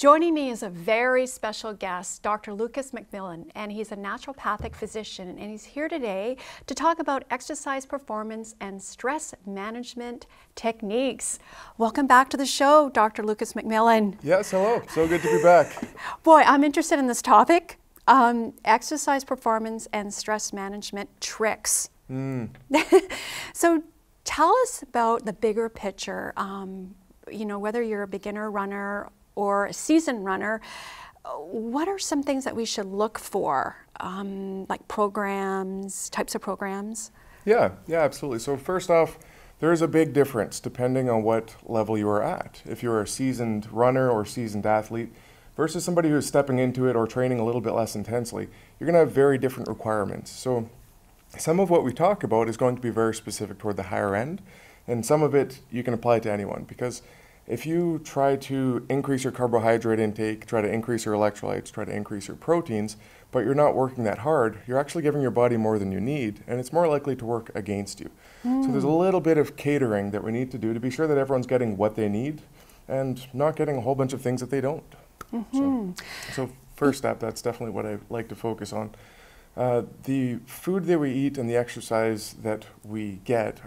Joining me is a very special guest, Dr. LucasMacMillan, and he's a naturopathic physician, and he's here today to talk about exercise performance and stress management techniques. Welcome back to the show, Dr. LucasMacMillan. Yes, hello. So good to be back. Boy, I'm interested in this topic, exercise performance and stress management tricks. So tell us about the bigger picture, you know, whether you're a beginner runner or a seasoned runner, what are some things that we should look for, like programs, types of programs? Yeah, absolutely. So first off, there is a big difference depending on what level you are at. If you're a seasoned runner or seasoned athlete versus somebody who's stepping into it or training a little bit less intensely, you're going to have very different requirements. So some of what we talk about is going to be very specific toward the higher end, and some of it you can apply to anyone, because if you try to increase your carbohydrate intake, try to increase your electrolytes, try to increase your proteins, but you're not working that hard, you're actually giving your body more than you need, and it's more likely to work against you. So there's a little bit of catering that we need to do to be sure that everyone's getting what they need and not getting a whole bunch of things that they don't. So first step, that's definitely what I like to focus on. The food that we eat and the exercise that we get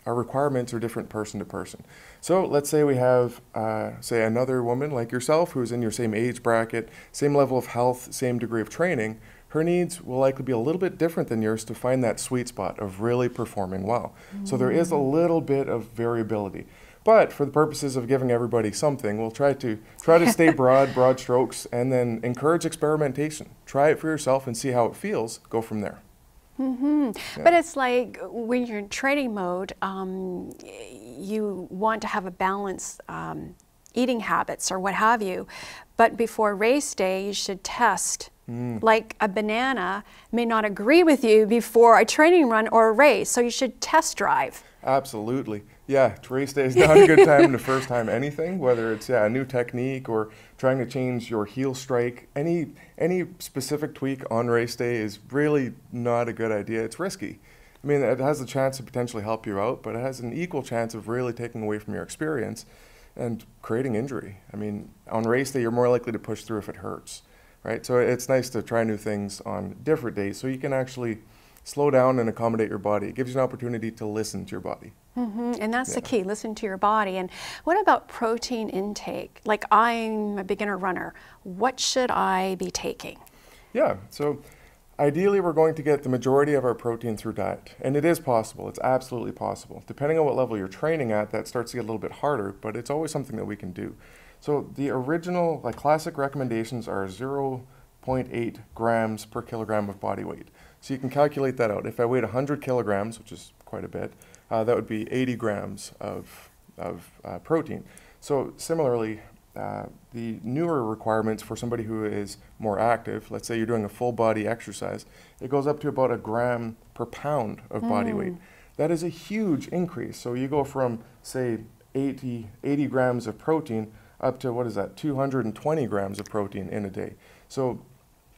our requirements are different person to person. So let's say we have, say, another woman like yourself who's in your same age bracket, same level of health, same degree of training. Her needs will likely be a little bit different than yours to find that sweet spot of really performing well. So there is a little bit of variability. But for the purposes of giving everybody something, we'll try to stay broad strokes, and then encourage experimentation. Try it for yourself and see how it feels. Go from there. But it's like when you're in training mode, you want to have a balanced eating habits or what have you. But before race day, you should test. Like a banana may not agree with you before a training run or a race, so you should test drive. Absolutely. Yeah, race day is not a good time to first time anything, whether it's a new technique or trying to change your heel strike. Any specific tweak on race day is really not a good idea. It's risky. I mean, it has a chance to potentially help you out, but it has an equal chance of really taking away from your experience and creating injury. I mean, on race day, you're more likely to push through if it hurts, right? So it's nice to try new things on different days so you can actually slow down and accommodate your body. It gives you an opportunity to listen to your body. And that's the key, listen to your body. And what about protein intake? Like, I'm a beginner runner. What should I be taking? Yeah, so ideally we're going to get the majority of our protein through diet. And it is possible, it's absolutely possible. Depending on what level you're training at, that starts to get a little bit harder, but it's always something that we can do. So the original, like classic recommendations are 0.8 grams per kilogram of body weight. So you can calculate that out. If I weighed 100 kilograms, which is quite a bit, that would be 80 grams of protein. So similarly, the newer requirements for somebody who is more active, let's say you're doing a full body exercise, it goes up to about 1 gram per pound of body weight. That is a huge increase. So you go from, say, 80 grams of protein up to, what is that, 220 grams of protein in a day. So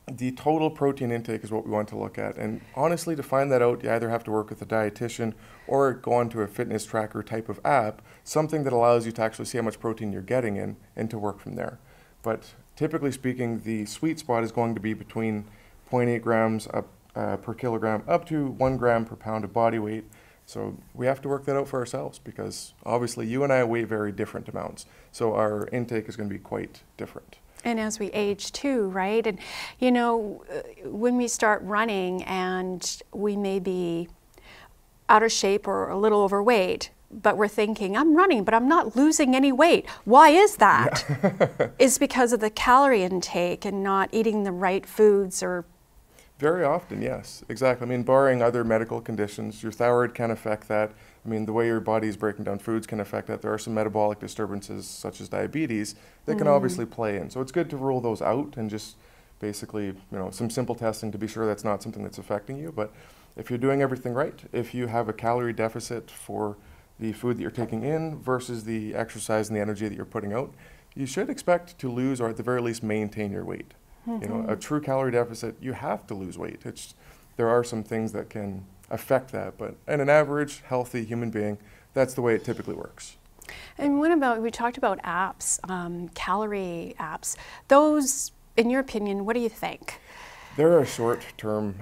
the total protein intake is what we want to look at. And honestly, to find that out, you either have to work with a dietitian or go onto a fitness tracker type of app, something that allows you to actually see how much protein you're getting in and to work from there. But typically speaking, the sweet spot is going to be between 0.8 grams per kilogram up to 1 gram per pound of body weight. So we have to work that out for ourselves, because obviously you and I weigh very different amounts. So our intake is going to be quite different. And as we age too, right? And you know, when we start running and we may be out of shape or a little overweight, but we're thinking, I'm running, but I'm not losing any weight. Why is that? Yeah. It's because of the calorie intake and not eating the right foods or... Very often, yes, exactly. I mean, barring other medical conditions, your thyroid can affect that. I mean, the way your body is breaking down foods can affect that. There are some metabolic disturbances, such as diabetes, that can obviously play in. So it's good to rule those out and just basically, you know, some simple testing to be sure that's not something that's affecting you. But if you're doing everything right, if you have a calorie deficit for the food that you're taking in versus the exercise and the energy that you're putting out, you should expect to lose, or at the very least maintain, your weight. You know, a true calorie deficit, you have to lose weight. There are some things that can affect that, but in an average, healthy human being, that's the way it typically works. And what about, we talked about apps, calorie apps. Those, in your opinion, what do you think? They're a short-term.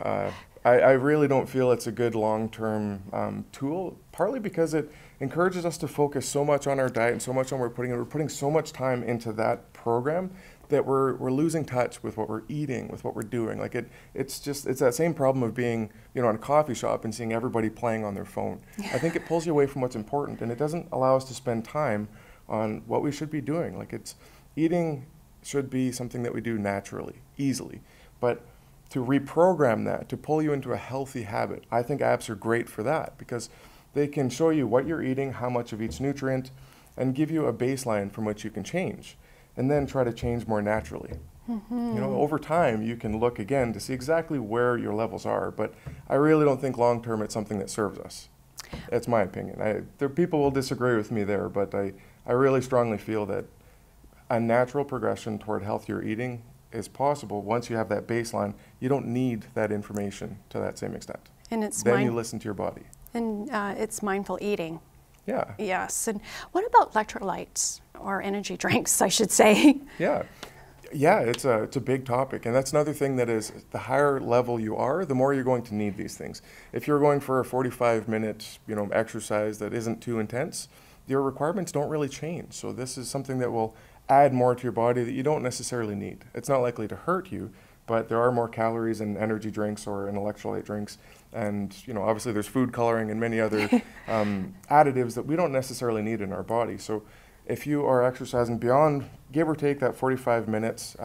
I really don't feel it's a good long-term tool, partly because it encourages us to focus so much on our diet and so much on we're putting so much time into that program that we're losing touch with what we're eating, with what we're doing. Like it's that same problem of being, in a coffee shop and seeing everybody playing on their phone. I think it pulls you away from what's important, and it doesn't allow us to spend time on what we should be doing. Like eating should be something that we do naturally, easily, but to reprogram that, to pull you into a healthy habit, I think apps are great for that because they can show you what you're eating, how much of each nutrient, and give you a baseline from which you can change, and then try to change more naturally. Mm-hmm. Over time, you can look again to see exactly where your levels are, but I really don't think long-term it's something that serves us. That's my opinion. People will disagree with me there, but I really strongly feel that a natural progression toward healthier eating is possible once you have that baseline. You don't need that information to that same extent. And it's then you listen to your body. And it's mindful eating. Yeah. Yes. And what about electrolytes or energy drinks, I should say? Yeah. Yeah, it's a big topic, and that's another thing that is the higher level you are, the more you're going to need these things. If you're going for a 45-minute, exercise that isn't too intense, your requirements don't really change. So this is something that will add more to your body that you don't necessarily need. It's not likely to hurt you, but there are more calories in energy drinks or in electrolyte drinks. And obviously there's food coloring and many other additives that we don't necessarily need in our body. So if you are exercising beyond, give or take, that 45 minutes,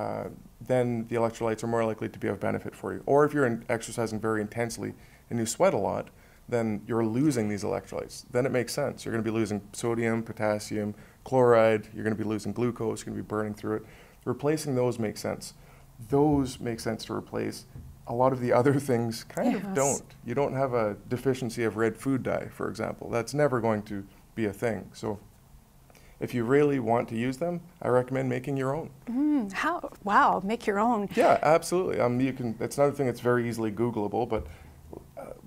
then the electrolytes are more likely to be of benefit for you. Or if you're exercising very intensely and you sweat a lot, then you're losing these electrolytes. Then it makes sense. You're going to be losing sodium, potassium, chloride. You're going to be losing glucose. You're going to be burning through it. Replacing those makes sense. Those make sense to replace. A lot of the other things kind of don't. You don't have a deficiency of red food dye, for example. That's never going to be a thing. So if you really want to use them, I recommend making your own. How? Wow, make your own. Yeah, absolutely. That's another thing that's very easily Googleable, but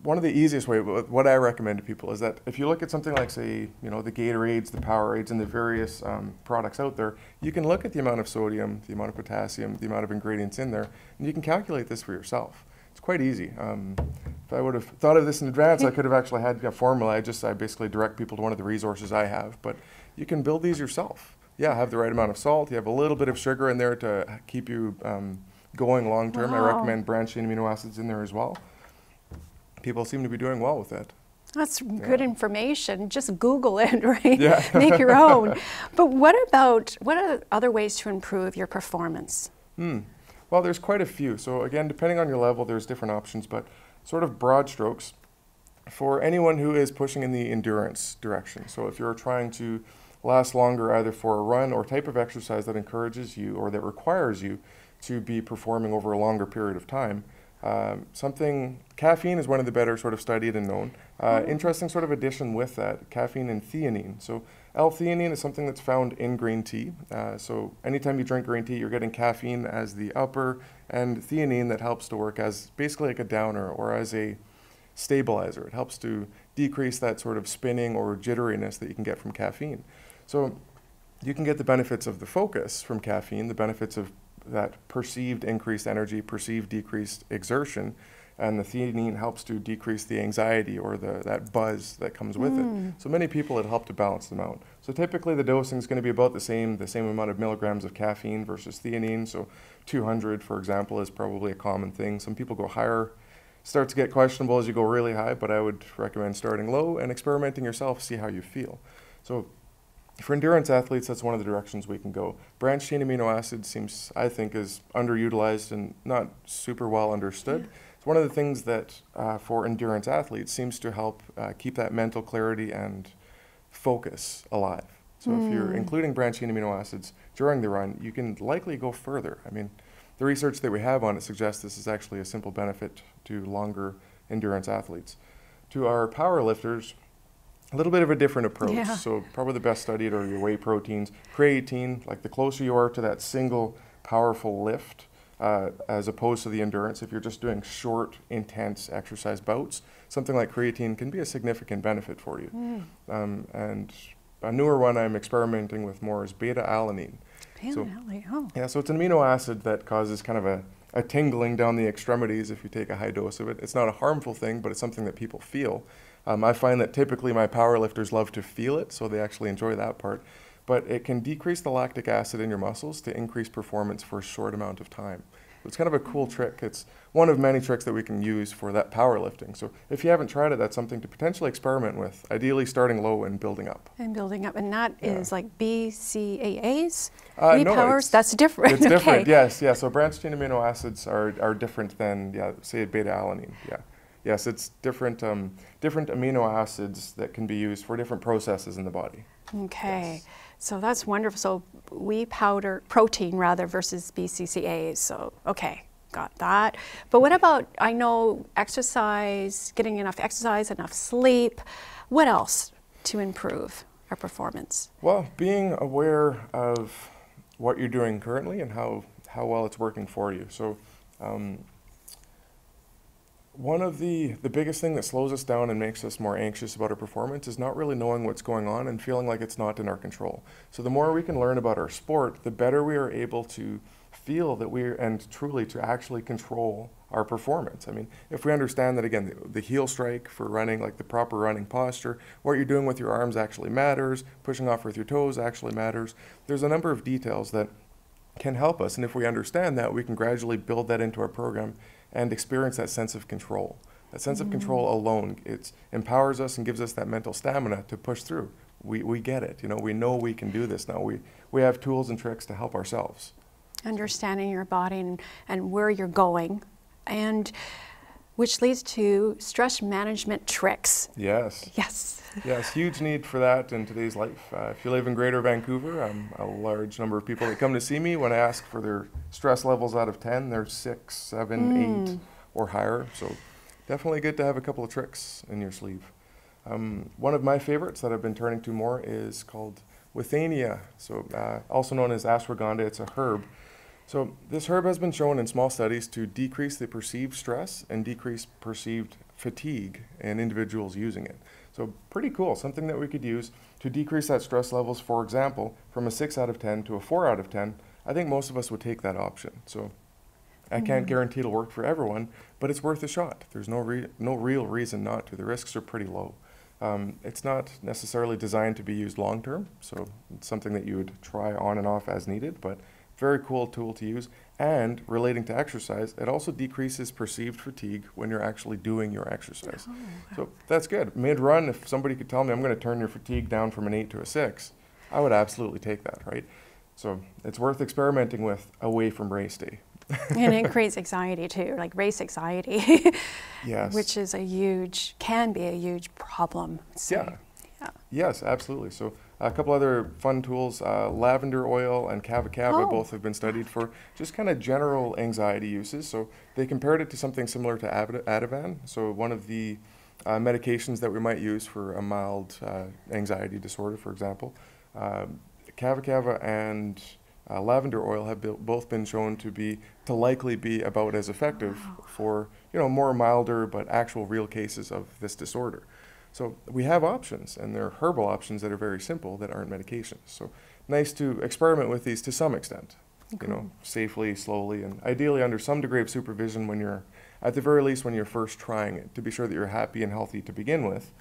one of the easiest ways, what I recommend to people is that if you look at something like, say, the Gatorades, the Powerades, and the various products out there, you can look at the amount of sodium, the amount of potassium, the amount of ingredients in there, and you can calculate this for yourself. It's quite easy. If I would have thought of this in advance, I could have actually had a formula. I basically direct people to one of the resources I have, but you can build these yourself. Yeah, have the right amount of salt. You have a little bit of sugar in there to keep you going long term. Wow. I recommend branched-chain amino acids in there as well. People seem to be doing well with it. That's good information. Just Google it, right? Yeah. Make your own. But what are other ways to improve your performance? Well, there's quite a few. So again, depending on your level, there's different options, but sort of broad strokes for anyone who is pushing in the endurance direction. So if you're trying to last longer either for a run or type of exercise that encourages you or that requires you to be performing over a longer period of time, caffeine is one of the better sort of studied and known. Interesting sort of addition with that, caffeine and theanine. So L-theanine is something that's found in green tea. So anytime you drink green tea, you're getting caffeine as the upper and theanine that helps to work as basically like a downer or as a stabilizer. It helps to decrease that sort of spinning or jitteriness that you can get from caffeine. So you can get the benefits of the focus from caffeine, the benefits of that perceived increased energy, perceived decreased exertion, and the theanine helps to decrease the anxiety or that buzz that comes with it. So many people, it helped to balance them out. So typically the dosing is going to be about the same amount of milligrams of caffeine versus theanine. So 200, for example, is probably a common thing. Some people go higher. Start to get questionable as you go really high, but I would recommend starting low and experimenting yourself, see how you feel. So for endurance athletes, that's one of the directions we can go. Branched-chain amino acids seems, I think, is underutilized and not super well understood. It's one of the things that, for endurance athletes, seems to help keep that mental clarity and focus alive. So if you're including branched-chain amino acids during the run, you can likely go further. I mean, the research that we have on it suggests this is actually a simple benefit to longer endurance athletes. To our power lifters, a little bit of a different approach. Yeah. So probably the best studied are your whey proteins. Creatine, like the closer you are to that single powerful lift, as opposed to the endurance, if you're just doing short, intense exercise bouts, something like creatine can be a significant benefit for you. And a newer one I'm experimenting with more is beta-alanine. Beta-alanine, oh. Yeah, so it's an amino acid that causes kind of a tingling down the extremities if you take a high dose of it. It's not a harmful thing, but it's something that people feel. I find that typically my powerlifters love to feel it, so they actually enjoy that part. But it can decrease the lactic acid in your muscles to increase performance for a short amount of time. It's kind of a cool trick. It's one of many tricks that we can use for that powerlifting. So if you haven't tried it, that's something to potentially experiment with, ideally starting low and building up. And building up, and that is like BCAAs? No, powers? That's different. It's different, yes. Yeah, so branched chain amino acids are different than, say, beta-alanine. Yeah. Yes, it's different amino acids that can be used for different processes in the body. Okay. Yes. So that's wonderful. So whey powder, protein rather, versus BCAAs. So, okay, got that. But what about, I know exercise, getting enough exercise, enough sleep. What else to improve our performance? Well, being aware of what you're doing currently and how well it's working for you. So one of the biggest thing that slows us down and makes us more anxious about our performance is not really knowing what's going on and feeling like it's not in our control. So the more we can learn about our sport, the better we are able to feel that and truly to actually control our performance. I mean, if we understand that, again, the heel strike for running, like the proper running posture, what you're doing with your arms actually matters, pushing off with your toes actually matters. There's a number of details that can help us, and if we understand that, we can gradually build that into our program and experience that sense of control. That sense of control alone, it empowers us and gives us that mental stamina to push through. We get it, we know we can do this now. We have tools and tricks to help ourselves. Understanding your body and where you're going, and which leads to stress management tricks. Yes. Yes. Yes, huge need for that in today's life. If you live in Greater Vancouver, a large number of people that come to see me, when I ask for their stress levels out of 10, they're 6, 7, 8 or higher. So definitely good to have a couple of tricks in your sleeve. One of my favorites that I've been turning to more is called withania, so also known as ashwagandha. It's a herb. So this herb has been shown in small studies to decrease the perceived stress and decrease perceived fatigue in individuals using it. So pretty cool, something that we could use to decrease that stress levels, for example, from a 6 out of 10 to a 4 out of 10. I think most of us would take that option. So I can't guarantee it'll work for everyone, but it's worth a shot. There's no real reason not to. The risks are pretty low. It's not necessarily designed to be used long term, so it's something that you would try on and off as needed, but very cool tool to use. And relating to exercise, it also decreases perceived fatigue when you're actually doing your exercise. Oh, wow. So that's good. Mid-run, if somebody could tell me I'm going to turn your fatigue down from an 8 to a 6, I would absolutely take that, right? So it's worth experimenting with away from race day. And increase anxiety too, like race anxiety. Yes. Which is can be a huge problem. So, yeah. Yes, absolutely. So a couple other fun tools, lavender oil and kava both have been studied for just kind of general anxiety uses. So they compared it to something similar to Ativan. So one of the medications that we might use for a mild anxiety disorder, for example. Kava and lavender oil have both been shown to likely be about as effective for more milder but actual real cases of this disorder. So we have options, and they're herbal options that are very simple that aren't medications. So nice to experiment with these to some extent, safely, slowly, and ideally under some degree of supervision when you're, at the very least, when you're first trying it, to be sure that you're happy and healthy to begin with,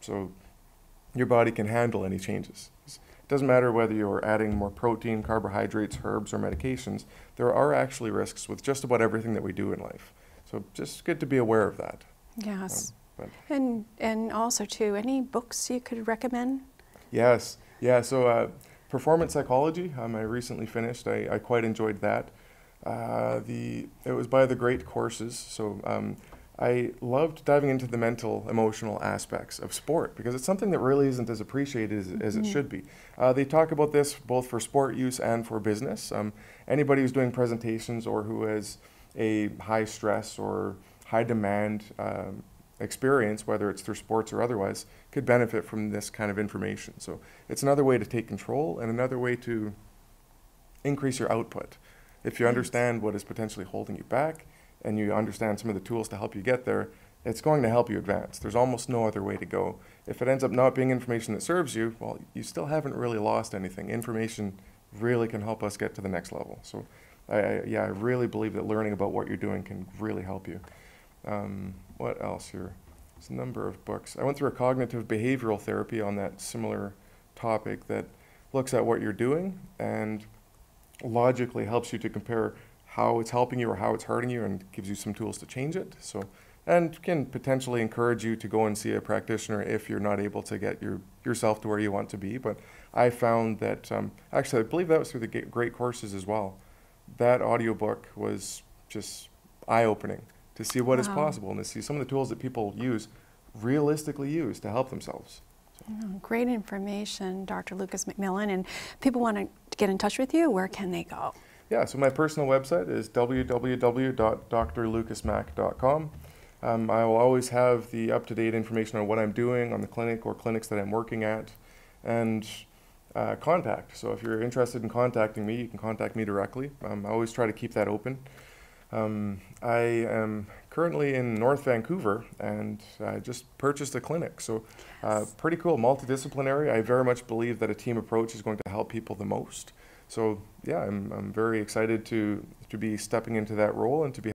so your body can handle any changes. It doesn't matter whether you're adding more protein, carbohydrates, herbs, or medications. There are actually risks with just about everything that we do in life. So just good to be aware of that. Yes. And also too, any books you could recommend? Yes. Yeah, so Performance Psychology, I recently finished. I quite enjoyed that. It was by the Great Courses, so I loved diving into the mental, emotional aspects of sport because it's something that really isn't as appreciated as it should be. They talk about this both for sport use and for business. Anybody who's doing presentations or who has a high stress or high demand experience, whether it's through sports or otherwise, could benefit from this kind of information. So it's another way to take control and another way to increase your output. If you understand what is potentially holding you back and you understand some of the tools to help you get there, it's going to help you advance. There's almost no other way to go. If it ends up not being information that serves you, well, you still haven't really lost anything. Information really can help us get to the next level. So I really believe that learning about what you're doing can really help you. What else here? There's a number of books. I went through a cognitive behavioral therapy on that similar topic that looks at what you're doing and logically helps you to compare how it's helping you or how it's hurting you and gives you some tools to change it. So, and can potentially encourage you to go and see a practitioner if you're not able to get yourself to where you want to be. But I found that, actually I believe that was through the Great Courses as well. That audiobook was just eye-opening to see what is possible and to see some of the tools that people realistically use to help themselves. So. Great information, Dr. LucasMacMillan. And people want to get in touch with you, where can they go? Yeah, so my personal website is www.drlucasmac.com. I will always have the up-to-date information on what I'm doing on the clinic or clinics that I'm working at, and contact. So if you're interested in contacting me, you can contact me directly. I always try to keep that open. I am currently in North Vancouver, and I just purchased a clinic. So pretty cool, multidisciplinary. I very much believe that a team approach is going to help people the most. So yeah, I'm very excited to be stepping into that role and to be